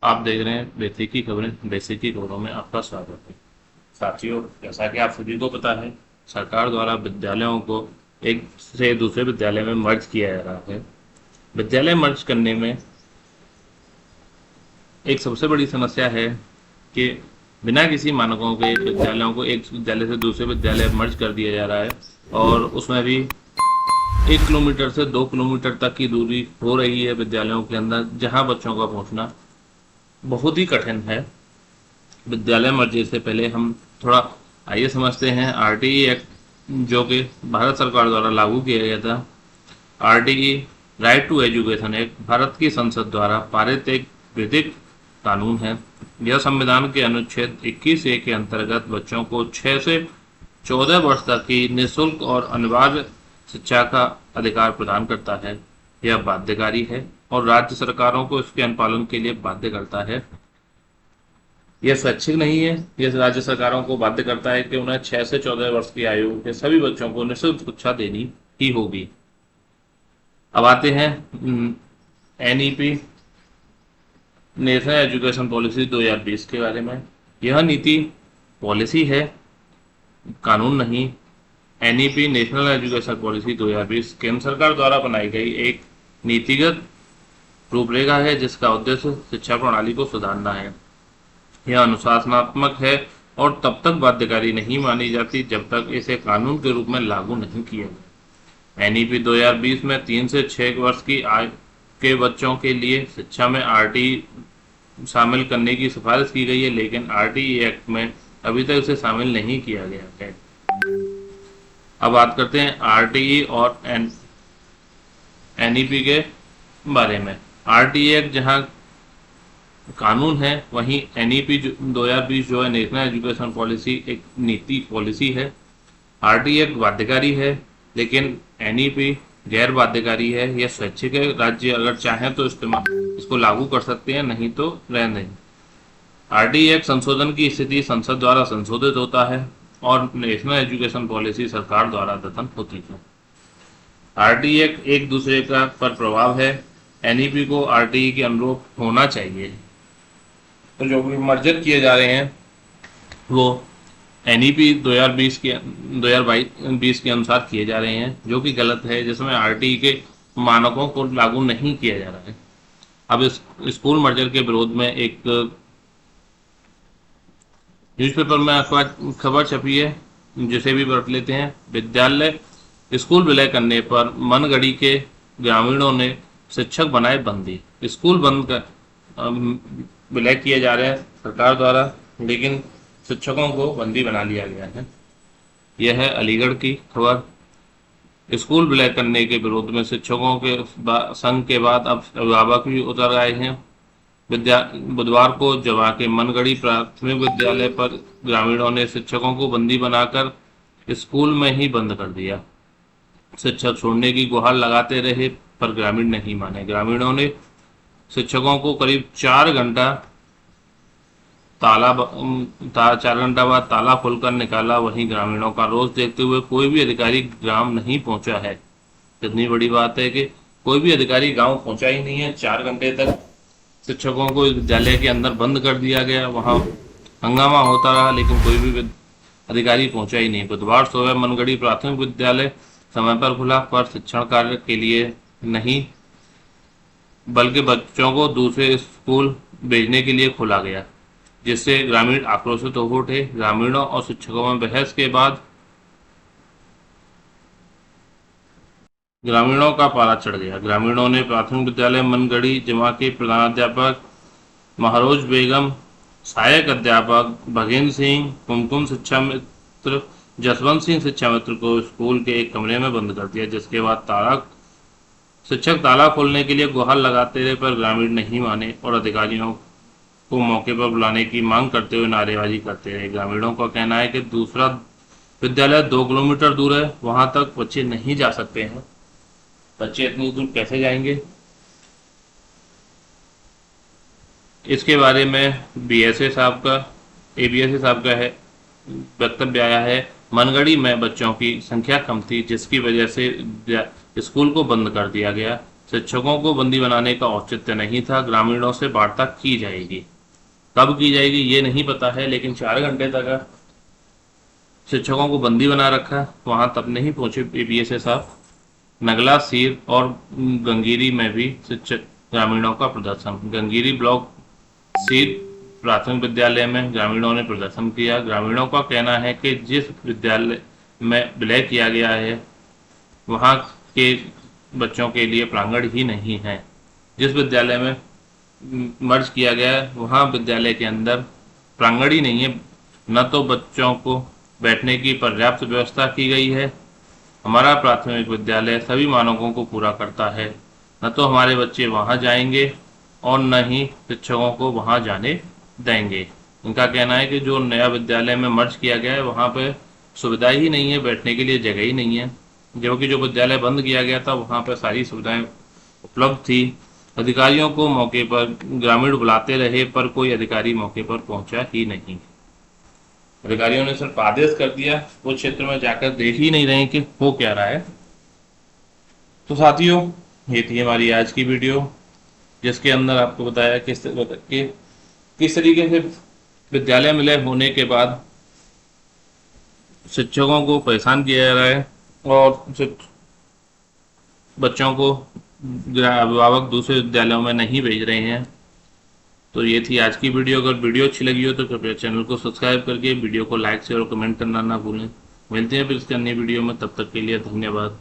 आप देख रहे हैं बेसिक की खबरें। बेसिक की खबरों में आपका स्वागत है। साथियों, जैसा कि आप सभी को पता है, सरकार द्वारा विद्यालयों को एक से दूसरे विद्यालय में मर्ज किया जा रहा है। विद्यालय मर्ज करने में एक सबसे बड़ी समस्या है कि बिना किसी मानकों के विद्यालयों को एक विद्यालय से दूसरे विद्यालय मर्ज कर दिया जा रहा है, और उसमें भी 1 किलोमीटर से 2 किलोमीटर तक की दूरी हो रही है विद्यालयों के अंदर, जहां बच्चों का पहुंचना बहुत ही कठिन है। विद्यालय मर्जी से पहले हम थोड़ा आइए समझते हैं आरटीई एक्ट, जो कि भारत सरकार द्वारा लागू किया गया था। RTE right to education act Bharat की संसद द्वारा पारित एक विधिक कानून है। यह संविधान के अनुच्छेद 21A के अंतर्गत बच्चों को 6 से 14 वर्ष तक की निःशुल्क और अनिवार्य शिक्षा का अधिकार प्रदान करता है। यह बाध्यकारी है और राज्य सरकारों को इसके अनुपालन के लिए बाध्य करता है। यह स्वैच्छिक नहीं है, यह राज्य सरकारों को बाध्य करता है कि उन्हें 6 से 14 वर्ष की आयु के सभी बच्चों को निःशुल्क शिक्षा देनी ही होगी। अब आते हैं एनईपी, नेशनल एजुकेशन पॉलिसी 2020 के बारे में। यह नीति पॉलिसी है, कानून नहीं। एनईपी नेशनल एजुकेशन पॉलिसी 2020 केंद्र सरकार द्वारा बनाई गई एक नीतिगत रूपरेखा है, जिसका उद्देश्य शिक्षा प्रणाली को सुधारना है। यह अनुशासनात्मक है और तब तक बाध्यकारी नहीं मानी जाती जब तक इसे कानून के रूप में लागू नहीं किया जाए। एनईपी 2020 में 3 से 6 वर्ष की आयु के बच्चों के लिए शिक्षा में आरटीई शामिल करने की सिफारिश की गई है, लेकिन आरटीई एक्ट में अभी तक इसे शामिल नहीं किया गया है। अब बात करते हैं आरटीई और एनईपी के बारे में। आरटीई एक्ट जहां कानून है, वहीं एनईपी 2020 जो है नेशनल एजुकेशन पॉलिसी एक नीति पॉलिसी है। आरटीई एक्ट बाध्यकारी है, लेकिन एनईपी गैर बाध्यकारी है। यह स्वैच्छिक है, राज्य अगर चाहें तो इसको लागू कर सकते हैं, नहीं तो रहने दें। आरटीई एक्ट संशोधन की स्थिति संसद द्वारा संशोधित होता है और नेशनल एजुकेशन पॉलिसी सरकार द्वारा अद्यतन होती है। आरटीई एक्ट एक दूसरे का पर प्रभाव है। एनईपी को आरटीई के अनुरूप होना चाहिए। तो जो भी मर्जर किए जा रहे हैं वो एनईपी 2020 के अनुसार किए जा रहे हैं, जो कि गलत है, जिसमें आरटीई के मानकों को लागू नहीं किया जा रहा है। अब इस स्कूल मर्जर के विरोध में एक न्यूज़पेपर में अखबार खबर छपी है, जिसे भी पढ़ लेते हैं। विद्यालय स्कूल विलय करने पर मनगढ़ी के ग्रामीणों ने शिक्षक बनाए बंदी। स्कूल बंद कर विलय किए जा रहे हैं सरकार द्वारा, लेकिन शिक्षकों को बंदी बना लिया गया है। यह है अलीगढ़ की खबर। स्कूल विलय करने के विरोध में शिक्षकों के संघ के बाद अब अभिभावक भी उतर आए हैं। बुधवार को जवा के मनगढ़ी प्राथमिक विद्यालय पर ग्रामीणों ने शिक्षकों को बंदी बनाकर स्कूल में ही बंद कर दिया। शिक्षक छोड़ने की गुहार लगाते रहे, पर ग्रामीण नहीं माने। ग्रामीणों ने शिक्षकों को करीब 4 घंटा बाद ताला खोलकर निकाला। वहीं ग्रामीणों का रोष देखते हुए कोई भी अधिकारी ग्राम नहीं पहुंचा है। इतनी बड़ी बात है कि कोई भी अधिकारी गांव पहुंचा ही नहीं है। 4 घंटे तक शिक्षकों को विद्यालय के अंदर बंद कर दिया गया। वहां हंगामा होता रहा, लेकिन कोई भी अधिकारी पहुंचा ही नहीं। बुधवार सुबह मनगढ़ी प्राथमिक विद्यालय समय पर खुला, पर शिक्षण कार्य के लिए नहीं, बल्कि बच्चों को दूसरे स्कूल भेजने के लिए खोला गया, जिससे ग्रामीण आक्रोशित हो उठे। ग्रामीणों और शिक्षकों में बहस के बाद ग्रामीणों का पारा चढ़ गया। ग्रामीणों ने प्राथमिक विद्यालय मनगढ़ी जमा के प्रधानाध्यापक महरोज बेगम, सहायक अध्यापक भगेंद्र सिंह, कुमकुम शिक्षा मित्र, जसवंत सिंह शिक्षा मित्र को स्कूल के एक कमरे में बंद कर दिया, जिसके बाद शिक्षक ताला खोलने के लिए गुहार लगाते रहे, पर ग्रामीण नहीं माने और अधिकारियों को मौके पर बुलाने की मांग करते हुए नारेबाजी करते रहे। ग्रामीणों का कहना है कि दूसरा विद्यालय 2 किलोमीटर दूर है, वहां तक बच्चे नहीं जा सकते हैं। बच्चे इतनी दूर कैसे जाएंगे? इसके बारे में एबीएसए साहब का है वक्तव्य आया है। मनगढ़ी में बच्चों की संख्या कम थी, जिसकी वजह से स्कूल को बंद कर दिया गया। शिक्षकों को बंदी बनाने का औचित्य नहीं था, ग्रामीणों से वार्ता की जाएगी। कब की जाएगी ये नहीं पता है, लेकिन 4 घंटे तक शिक्षकों को बंदी बना रखा। वहां तब नहीं पहुंचे पीपीएसए साहब। नगला, सीर और गंगीरी में भी शिक्षक ग्रामीणों का प्रदर्शन। गंगीरी ब्लॉक सीर प्राथमिक विद्यालय में ग्रामीणों ने प्रदर्शन किया। ग्रामीणों का कहना है कि जिस विद्यालय में विलय किया गया है वहां के बच्चों के लिए प्रांगण ही नहीं है। जिस विद्यालय में मर्ज किया गया है वहां विद्यालय के अंदर प्रांगण ही नहीं है, न तो बच्चों को बैठने की पर्याप्त व्यवस्था की गई है। हमारा प्राथमिक विद्यालय सभी मानकों को पूरा करता है, न तो हमारे बच्चे वहां जाएंगे और न ही शिक्षकों को वहां जाने देंगे। इनका कहना है कि जो नया विद्यालय में मर्ज किया गया है वहां पे सुविधा ही नहीं है, बैठने के लिए जगह ही नहीं है, जबकि जो विद्यालय बंद किया गया था वहां पर सारी सुविधाएं उपलब्ध थी। अधिकारियों को मौके पर ग्रामीण बुलाते रहे पर कोई अधिकारी मौके पर पहुंचा ही नहीं। अधिकारियों ने सिर्फ आदेश कर दिया, वो क्षेत्र में जाकर देख ही नहीं रहे कि हो क्या रहा है। तो साथियों, ये थी हमारी आज की वीडियो, जिसके अंदर आपको बताया किस तरीके से विद्यालय विलय होने के बाद शिक्षकों को परेशान किया जा रहा है और बच्चों को अभिभावक दूसरे विद्यालयों में नहीं भेज रहे हैं। तो ये थी आज की वीडियो। अगर वीडियो अच्छी लगी हो तो कृपया चैनल को सब्सक्राइब करके वीडियो को लाइक शेयर और कमेंट करना ना भूलें। मिलते हैं फिर इसके अन्य वीडियो में, तब तक के लिए धन्यवाद।